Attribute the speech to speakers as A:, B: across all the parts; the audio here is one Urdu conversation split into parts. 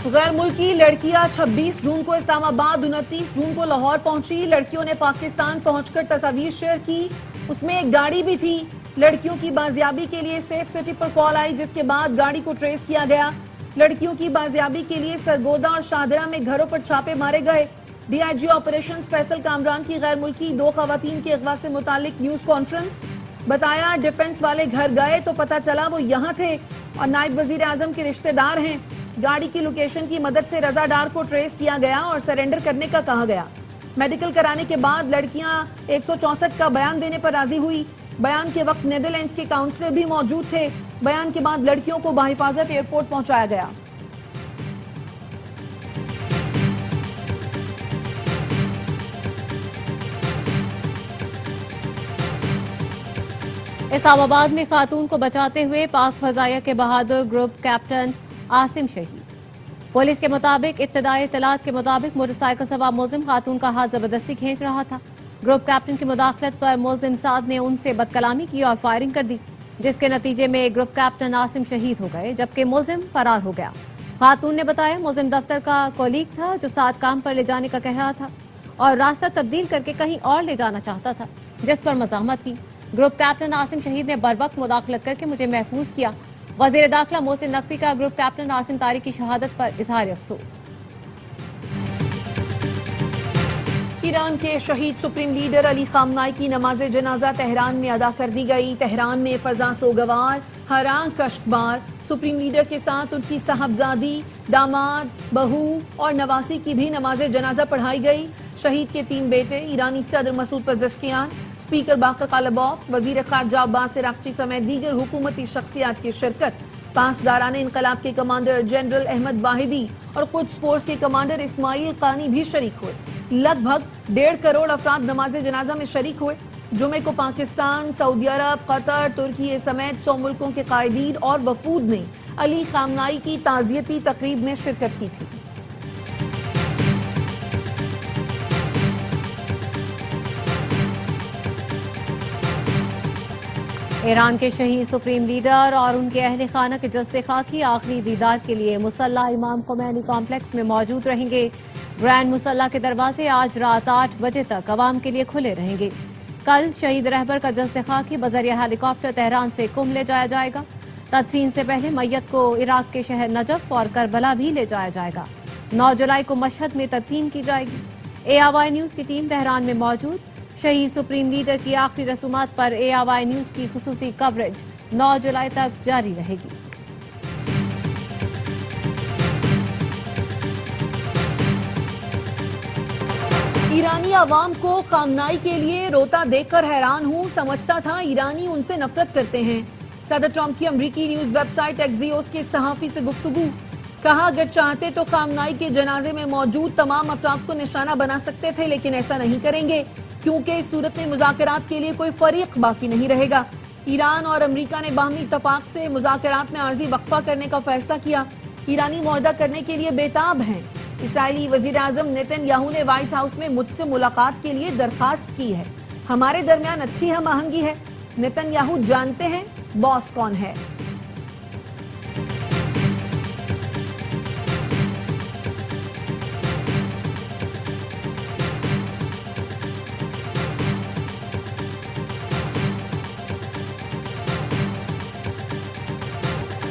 A: غیر ملکی لڑکیاں 26 جون کو اسلام آباد، 29 جون کو لاہور پہنچی۔ لڑکیوں نے پاکستان پہنچ کر تصاویر شیئر کی، اس میں ایک گاڑی بھی تھی۔ لڑکیوں کی بازیابی کے لیے سیف سٹی پر کال آئی، جس کے بعد گاڑی کو ٹریس کیا گیا۔ لڑکیوں کی بازیابی کے لیے سرگودا اور شاہدرہ میں گھروں پر چھاپے مارے گئے۔ D I G operations Faisal Kamran کی غیر ملکی 2 خواتین کے اغوا سے متعلق نیوز کانفرنس۔ بتایا ڈیفنس والے گھر گئے تو پتہ چلا وہ یہاں تھے اور نائب وزیر اعظم کے رشتہ دار ہیں۔ گاڑی کی لوکیشن کی مدد سے رضا ڈار کو ٹریس کیا گیا اور سرنڈر کرنے کا کہا گیا۔ میڈیکل کرانے کے بعد لڑکیاں 164 کا بیان دینے پر راضی ہوئی۔ بیان کے وقت نیدرلینڈز کے کاؤنسلر بھی موجود تھے۔ بیان کے بعد لڑکیوں کو بحفاظت ایئرپورٹ پہنچایا گیا۔
B: اسلام آباد میں خاتون کو بچاتے ہوئے پاک فضائیہ کے بہادر گروپ کیپٹن عاصم شہید۔ پولیس کے مطابق ابتدائی اطلاعات کے مطابق موٹر سائیکل سوار ملزم خاتون کا ہاتھ زبردستی کھینچ رہا تھا۔ گروپ کیپٹن کی مداخلت پر ملزم سعد نے ان سے بد کلامی کی اور فائرنگ کر دی، جس کے نتیجے میں گروپ کیپٹن عاصم شہید ہو گئے جبکہ ملزم فرار ہو گیا۔ خاتون نے بتایا ملزم دفتر کا کولیگ تھا جو سعد کام پر لے جانے کا کہہ رہا تھا اور راستہ تبدیل کر کے کہیں اور لے جانا چاہتا تھا، جس پر مزاحمت کی۔ گروپ کیپٹن عاصم شہید نے بروقت مداخلت کر کے مجھے محفوظ کیا۔ وزیر داخلہ محسن نقوی کا گروپ کیپٹن عاصم طارق کی شہادت پر اظہار افسوس۔
A: ایران کے شہید سپریم لیڈر علی خامنائی کی نماز جنازہ تہران میں ادا کر دی گئی۔ تہران میں فضا سوگوار، ہراں کشکبار۔ سپریم لیڈر کے ساتھ ان کی صاحبزادی، داماد، بہو اور نواسی کی بھی نماز جنازہ پڑھائی گئی۔ شہید کے 3 بیٹے ایرانی صدر مسعود پزشکیان، اسپیکر باقر قالباف، وزیر خارجہ عباس عراقچی سمیت دیگر حکومتی شخصیات کی شرکت۔ پاسداران انقلاب کے کمانڈر جنرل احمد واحدی اور قدس فورس کے کمانڈر اسماعیل قانی بھی شریک ہوئے۔ لگ بھگ 1.5 کروڑ افراد نماز جنازہ میں شریک ہوئے۔ جمعے کو پاکستان، سعودی عرب، قطر، ترکی سمیت 100 ملکوں کے قائدین اور وفود نے علی خامنائی کی تعزیتی تقریب میں شرکت کی تھی۔
B: ایران کے شہید سپریم لیڈر اور ان کے اہل خانہ کے جسد خاکی آخری دیدار کے لیے مصلی امام خمینی کمپلیکس میں موجود رہیں گے۔ گرینڈ مصلی کے دروازے آج رات 8 بجے تک عوام کے لیے کھلے رہیں گے۔ کل شہید رہبر کا جسد خاکی بذریعہ ہیلی کاپٹر تہران سے قم لے جایا جائے گا۔ تدفین سے پہلے میت کو عراق کے شہر نجف اور کربلا بھی لے جایا جائے گا۔ 9 جولائی کو مشہد میں تدفین کی جائے گی۔ ARY نیوز کی ٹیم تہران میں موجود۔ شہید سپریم لیڈر کی آخری رسومات پر ARY نیوز کی خصوصی کوریج 9 جولائی تک جاری رہے گی۔
A: ایرانی عوام کو خامنائی کے لیے روتا دیکھ کر حیران ہوں، سمجھتا تھا ایرانی ان سے نفرت کرتے ہیں۔ صدر ٹرمپ کی امریکی نیوز ویب سائٹ ایکزیوس کے صحافی سے گفتگو۔ کہا اگر چاہتے تو خامنائی کے جنازے میں موجود تمام افراد کو نشانہ بنا سکتے تھے، لیکن ایسا نہیں کریں گے کیونکہ اس صورت میں مذاکرات کے لیے کوئی فریق باقی نہیں رہے گا۔ ایران اور امریکہ نے باہمی اتفاق سے مذاکرات میں عارضی وقفہ کرنے کا فیصلہ کیا۔ ایرانی معاہدہ کرنے کے لیے بےتاب ہیں۔ اسرائیلی وزیر اعظم نیتن یاہو نے وائٹ ہاؤس میں مجھ سے ملاقات کے لیے درخواست کی ہے۔ ہمارے درمیان اچھی ہم آہنگی ہے۔ نیتن یاہو جانتے ہیں باس کون ہے۔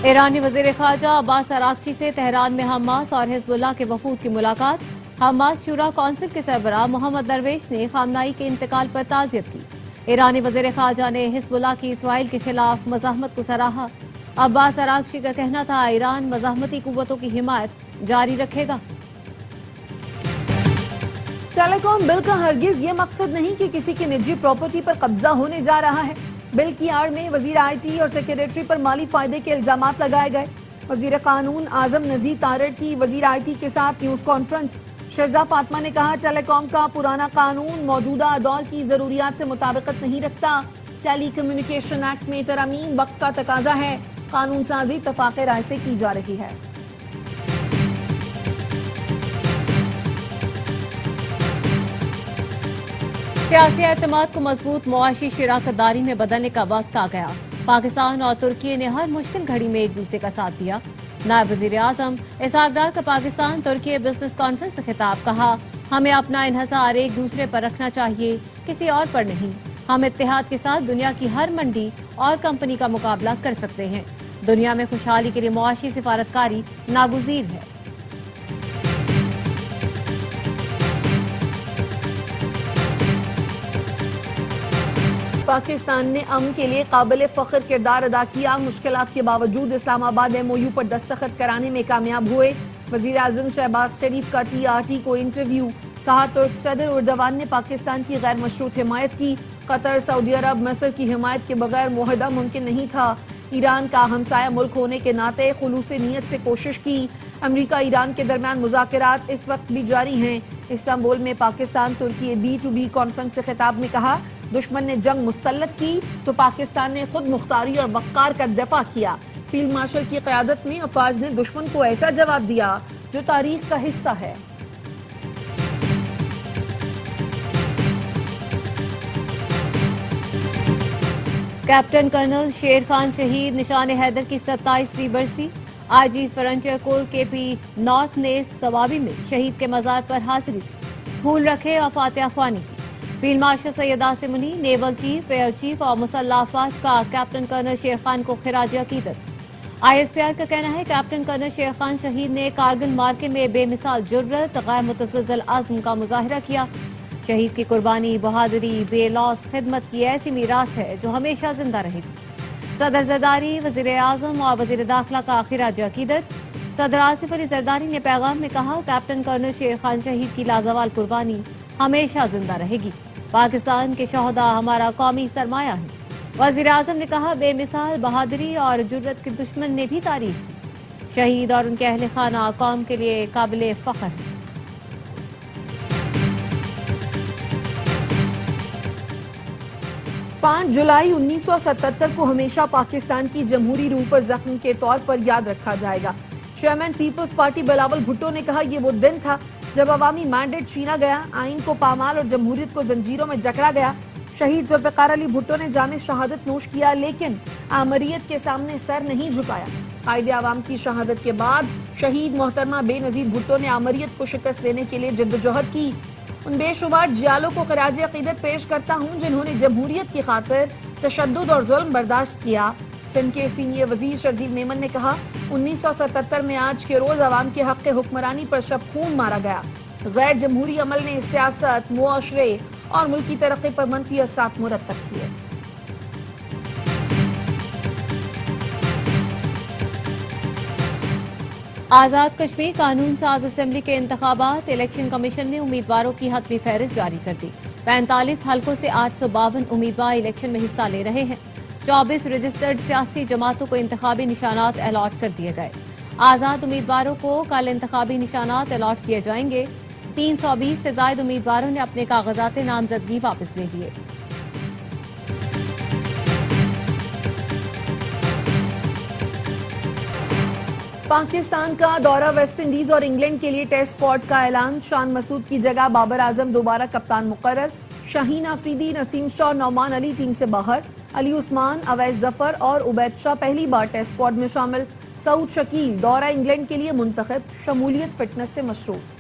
B: ایرانی وزیر خارجہ عباس عراقچی سے تہران میں حماس اور حزب اللہ کے وفود کی ملاقات۔ حماس شورا کونسل کے سربراہ محمد درویش نے خامنائی کے انتقال پر تعزیت کی۔ ایرانی وزیر خارجہ نے حزب اللہ کی اسرائیل کے خلاف مزاحمت کو سراہا۔ عباس عراقچی کا کہنا تھا ایران مزاحمتی قوتوں کی حمایت جاری رکھے گا۔
A: ٹیلی کام بل کا ہرگز یہ مقصد نہیں کہ کسی کی نجی پراپرٹی پر قبضہ ہونے جا رہا ہے۔ بل کی آڑ میں وزیر IT اور سیکریٹری پر مالی فائدے کے الزامات لگائے گئے۔ وزیر قانون اعظم نذیر تارڑ کی وزیر IT کے ساتھ نیوز کانفرنس۔ شہزاد فاطمہ نے کہا ٹیلی کام کا پرانا قانون موجودہ دور کی ضروریات سے مطابقت نہیں رکھتا۔ ٹیلی کمیونیکیشن ایکٹ میں ترامیم وقت کا تقاضا ہے۔ قانون سازی اتفاق رائے سے کی جا رہی ہے۔
B: سیاسی اعتماد کو مضبوط معاشی شراکت داری میں بدلنے کا وقت آ گیا۔ پاکستان اور ترکی نے ہر مشکل گھڑی میں ایک دوسرے کا ساتھ دیا۔ نائب وزیر اعظم اسحاق ڈار کا پاکستان ترکی بزنس کانفرنس سے خطاب، کہا ہمیں اپنا انحصار ایک دوسرے پر رکھنا چاہیے، کسی اور پر نہیں۔ ہم اتحاد کے ساتھ دنیا کی ہر منڈی اور کمپنی کا مقابلہ کر سکتے ہیں۔ دنیا میں خوشحالی کے لیے معاشی سفارتکاری ناگزیر ہے۔
A: پاکستان نے امن کے لیے قابل فخر کردار ادا کیا، مشکلات کے باوجود اسلام آباد MOU پر دستخط کرانے میں کامیاب ہوئے۔ وزیر اعظم شہباز شریف کا TRT کو انٹرویو، کہا ترک صدر اردوان نے پاکستان کی غیر مشروط حمایت کی، قطر، سعودی عرب، مصر کی حمایت کے بغیر معاہدہ ممکن نہیں تھا۔ ایران کا ہمسایہ ملک ہونے کے ناطے خلوص نیت سے کوشش کی۔ امریکہ ایران کے درمیان مذاکرات اس وقت بھی جاری ہیں۔ استنبول میں پاکستان ترکی B2B کانفرنس سے خطاب میں کہا دشمن نے جنگ مسلط کی تو پاکستان نے خود مختاری اور وقار کا دفاع کیا۔ فیلڈ مارشل کی قیادت میں افواج نے دشمن کو ایسا جواب دیا جو تاریخ کا حصہ ہے۔
B: کیپٹن کرنل شیر خان شہید، نشان حیدر کی 27ویں برسی۔ IG فرنٹیئر کور KP نارتھ نے ثوابی میں شہید کے مزار پر حاضری دی، پھول رکھے اور فاتحہ خوانی کی۔ فیلڈ مارشل سید عاصم منی، نیول چیف، ایئر چیف اور مسلح افواج کا کیپٹن کرنل شیر خان کو خراج عقیدت۔ ISPR کا کہنا ہے کیپٹن کرنل شیر خان شہید نے کارگل مارکے میں بے مثال جرأت، غیر متزلزل عزم کا مظاہرہ کیا۔ شہید کی قربانی، بہادری، بے لوث خدمت کی ایسی میراث ہے جو ہمیشہ زندہ رہے گی۔ صدر زرداری، وزیر اعظم اور وزیر داخلہ کا خراج عقیدت۔ صدر آصف علی زرداری نے پیغام میں کہا کیپٹن کرنل شیر خان شہید کی لازوال قربانی ہمیشہ زندہ رہے گی۔ پاکستان کے شہداء ہمارا قومی سرمایہ ہے۔ وزیر اعظم نے کہا بے مثال بہادری اور جرأت کے دشمن نے بھی تعریف کی۔ شہید اور ان کے اہل خانہ قوم کے لیے قابل فخر ہیں۔
A: 5 جولائی 1977 کو ہمیشہ پاکستان کی جمہوری روح پر زخم کے طور پر یاد رکھا جائے گا۔ چیئرمین پیپلز پارٹی بلاول بھٹو نے کہا یہ وہ دن تھا جب عوامی مینڈیٹ چھینا گیا، آئین کو پامال اور جمہوریت کو زنجیروں میں جکڑا گیا۔ شہید ذوالفقار علی بھٹو نے جام شہادت نوش کیا لیکن آمریت کے سامنے سر نہیں جھکایا۔ قائد عوام کی شہادت کے بعد شہید محترمہ بے نظیر بھٹو نے آمریت کو شکست دینے کے لیے جدوجہد کی۔ ان بے شمار جیالوں کو خراج عقیدت پیش کرتا ہوں جنہوں نے جمہوریت کی خاطر تشدد اور ظلم برداشت کیا۔ سندھ کے سینئر وزیر شرجیل میمن نے کہا 1977 میں آج کے روز عوام کے حق حکمرانی پر شب خون مارا گیا۔ غیر جمہوری عمل نے سیاست، معاشرے اور ملک کی ترقی پر منفی اثرات مرتب کیے۔
B: آزاد کشمیر قانون ساز اسمبلی کے انتخابات، الیکشن کمیشن نے امیدواروں کی حتمی فہرست جاری کر دی۔ 45 حلقوں سے 852 امیدوار الیکشن میں حصہ لے رہے ہیں۔ 24 رجسٹرڈ سیاسی جماعتوں کو انتخابی نشانات الاٹ کر دیے گئے۔ آزاد امیدواروں کو کل انتخابی نشانات الاٹ کیے جائیں گے۔ 320 سے زائد امیدواروں نے اپنے کاغذات نامزدگی واپس لے لیے۔
A: پاکستان کا دورہ ویسٹ انڈیز اور انگلینڈ کے لیے ٹیسٹ اسکواڈ کا اعلان۔ شان مسعود کی جگہ بابر اعظم دوبارہ کپتان مقرر۔ شاہین آفریدی، نسیم شاہ اور نعمان علی ٹیم سے باہر۔ علی عثمان، اویس ظفر اور عبید شاہ پہلی بار ٹیسٹ اسکواڈ میں شامل۔ سعود شکیل دورہ انگلینڈ کے لیے منتخب، شمولیت فٹنس سے مشروط۔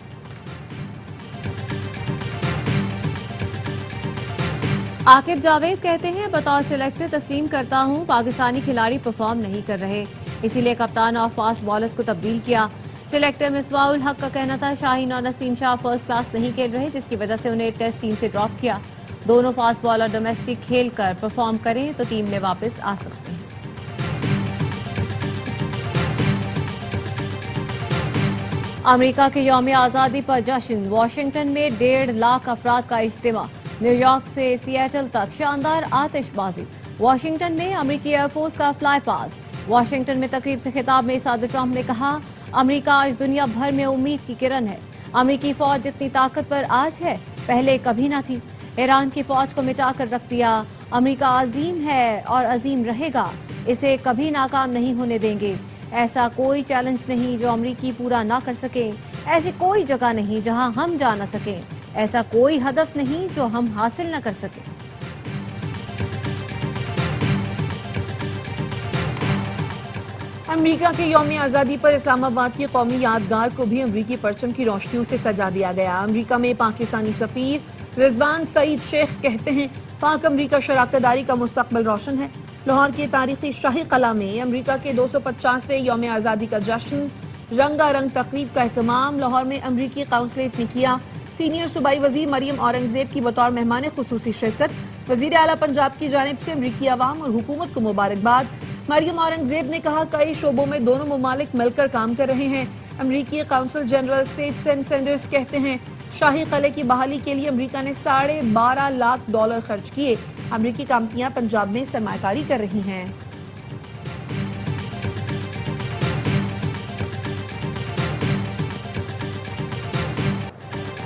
B: عاقب جاوید کہتے ہیں بطور سلیکٹر تسلیم کرتا ہوں پاکستانی کھلاڑی پرفارم نہیں کر رہے، اسی لیے کپتان اور فاسٹ بالرز کو تبدیل کیا۔ سلیکٹر مصباح الحق کا کہنا تھا شاہین اور نسیم شاہ فرسٹ کلاس نہیں کھیل رہے جس کی وجہ سے انہیں ٹیسٹ ٹیم سے ڈراپ کیا۔ دونوں فاسٹ بالر ڈومیسٹک کھیل کر پرفارم کریں تو ٹیم میں واپس آ سکتے ہیں۔ امریکہ کے یوم آزادی پر جشن، واشنگٹن میں 1.5 لاکھ افراد کا اجتماع، نیو یارک سے سیاٹل تک شاندار آتش بازی۔ واشنگٹن میں امریکی ایئر فورس کا فلائی پاس۔ واشنگٹن میں تقریب سے خطاب میں صدر ٹرمپ نے کہا امریکہ آج دنیا بھر میں امید کی کرن ہے۔ امریکی فوج جتنی طاقتور آج ہے پہلے کبھی نہ تھی۔ ایران کی فوج کو مٹا کر رکھ دیا۔ امریکہ عظیم ہے اور عظیم رہے گا، اسے کبھی ناکام نہیں ہونے دیں گے۔ ایسا کوئی چیلنج نہیں جو امریکی پورا نہ کر سکیں، ایسی کوئی جگہ نہیں جہاں ہم جا نہ سکیں، ایسا کوئی ہدف نہیں جو ہم حاصل نہ کر سکیں۔
A: امریکہ کے یوم آزادی پر اسلام آباد کی قومی یادگار کو بھی امریکی پرچم کی روشنیوں سے سجا دیا گیا۔ امریکہ میں پاکستانی سفیر رضوان سعید شیخ کہتے ہیں پاک امریکہ شراکت داری کا مستقبل روشن ہے۔ لاہور کے تاریخی شاہی قلعہ میں امریکہ کے 250ویں یوم آزادی کا جشن، رنگا رنگ تقریب کا اہتمام لاہور میں امریکی قونصلیٹ نے کیا۔ سینئر صوبائی وزیر مریم اورنگزیب کی بطور مہمان خصوصی شرکت۔ وزیر اعلیٰ پنجاب کی جانب سے امریکی عوام اور حکومت کو مبارکباد۔ مریم اورنگزیب نے کہا کئی شعبوں میں دونوں ممالک مل کر کام کر رہے ہیں۔ امریکی قونصل جنرل اسٹیٹس اینڈ سینڈرز کہتے ہیں شاہی قلعے کی بحالی کے لیے امریکہ نے $12.5 لاکھ خرچ کیے۔ امریکی کمپنیاں پنجاب میں سرمایہ کاری کر رہی ہیں۔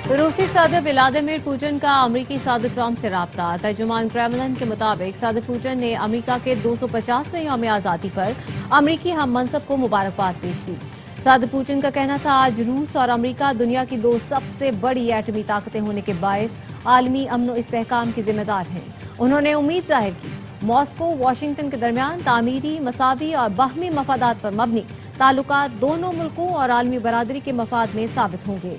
B: روسی صدر ولادیمیر پوٹن کا امریکی صدر ٹرمپ سے رابطہ۔ ترجمان کریملن کے مطابق صدر پوٹن نے امریکہ کے 250ویں یوم آزادی پر امریکی ہم منصب کو مبارکباد پیش کی۔ صدر پوٹن کا کہنا تھا آج روس اور امریکہ دنیا کی 2 سب سے بڑی ایٹمی طاقتیں ہونے کے باعث عالمی امن و استحکام کی ذمہ دار ہیں۔ انہوں نے امید ظاہر کی ماسکو واشنگٹن کے درمیان تعمیری، مساوی اور باہمی مفادات پر مبنی تعلقات دونوں ملکوں اور عالمی برادری کے مفاد میں ثابت ہوں گے۔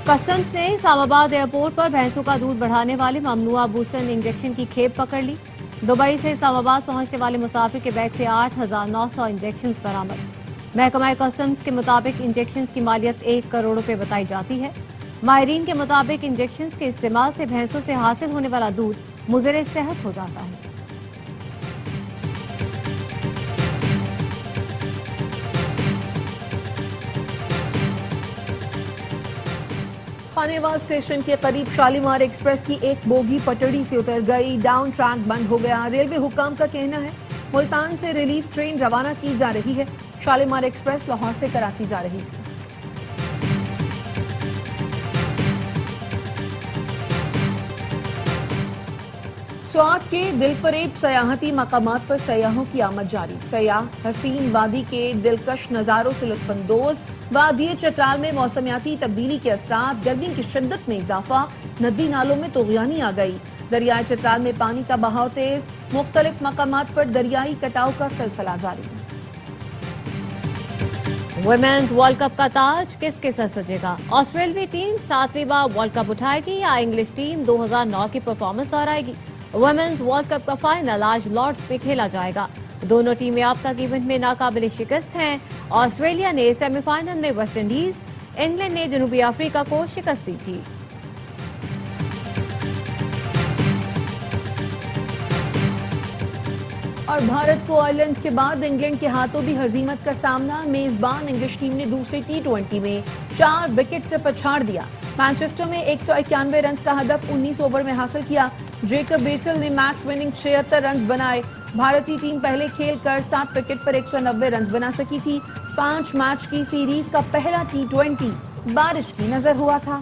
B: کسٹمز نے اسلام آباد ایئرپورٹ پر بھینسوں کا دودھ بڑھانے والے ممنوعہ بوسٹن انجیکشن کی کھیپ پکڑ لی۔ دبئی سے اسلام آباد پہنچنے والے مسافر کے بیگ سے 8,900 انجیکشنز برآمد۔ محکمہ کسٹمز کے مطابق انجیکشنز کی مالیت 1 کروڑ روپے بتائی جاتی ہے۔ ماہرین کے مطابق انجیکشنز کے استعمال سے بھینسوں سے حاصل ہونے والا دودھ مضر صحت ہو جاتا ہے۔
A: خانیوال اسٹیشن کے قریب شالیمار ایکسپریس کی ایک بوگی پٹڑی سے اتر گئی، ڈاؤن ٹریک بند ہو گیا۔ ریلوے حکام کا کہنا ہے ملتان سے ریلیف ٹرین روانہ کی جا رہی ہے۔ شالیمار ایکسپریس لاہور سے کراچی جا رہی ہے۔ سوات کے دل فریب سیاحتی مقامات پر سیاحوں کی آمد جاری۔ سیاح حسین وادی کے دلکش نظاروں سے لطف اندوز۔ وادی چترال میں موسمیاتی تبدیلی کے اثرات، گرمی کی شدت میں اضافہ، ندی نالوں میں طغیانی آ گئی۔ دریائے چترال میں پانی کا بہاؤ تیز، مختلف مقامات پر دریائی کٹاؤ کا سلسلہ جاری۔
B: ویمنز ورلڈ کپ کا تاج کس کے سر سجے گا؟ آسٹریلوی ٹیم 7ویں بار ورلڈ کپ اٹھائے گی یا انگلش ٹیم 2009 کی پرفارمنس دہرائے گی؟ ویمنز ورلڈ کپ کا فائنل آج لارڈز میں کھیلا جائے گا۔ دونوں ٹیمیں اب تک ایونٹ میں ناقابل شکست ہیں۔ آسٹریلیا نے سیمی فائنل میں ویسٹ انڈیز، انگلینڈ نے جنوبی افریقہ کو شکست دی تھی۔
A: اور بھارت کو آئرلینڈ کے بعد انگلینڈ کے ہاتھوں بھی ہزیمت کا سامنا۔ میزبان انگلش ٹیم نے دوسری T20 میں 4 وکٹ سے پچھاڑ دیا۔ مانچسٹر میں 191 رنز کا ہدف 19 اوور میں حاصل کیا۔ جیکب بیتھل نے میچ وننگ 76 رنز بنائے۔ بھارتی ٹیم پہلے کھیل کر 7 وکٹ پر 190 رنز بنا سکی تھی۔ 5 میچ کی سیریز کا پہلا T20 بارش کی نظر ہوا تھا۔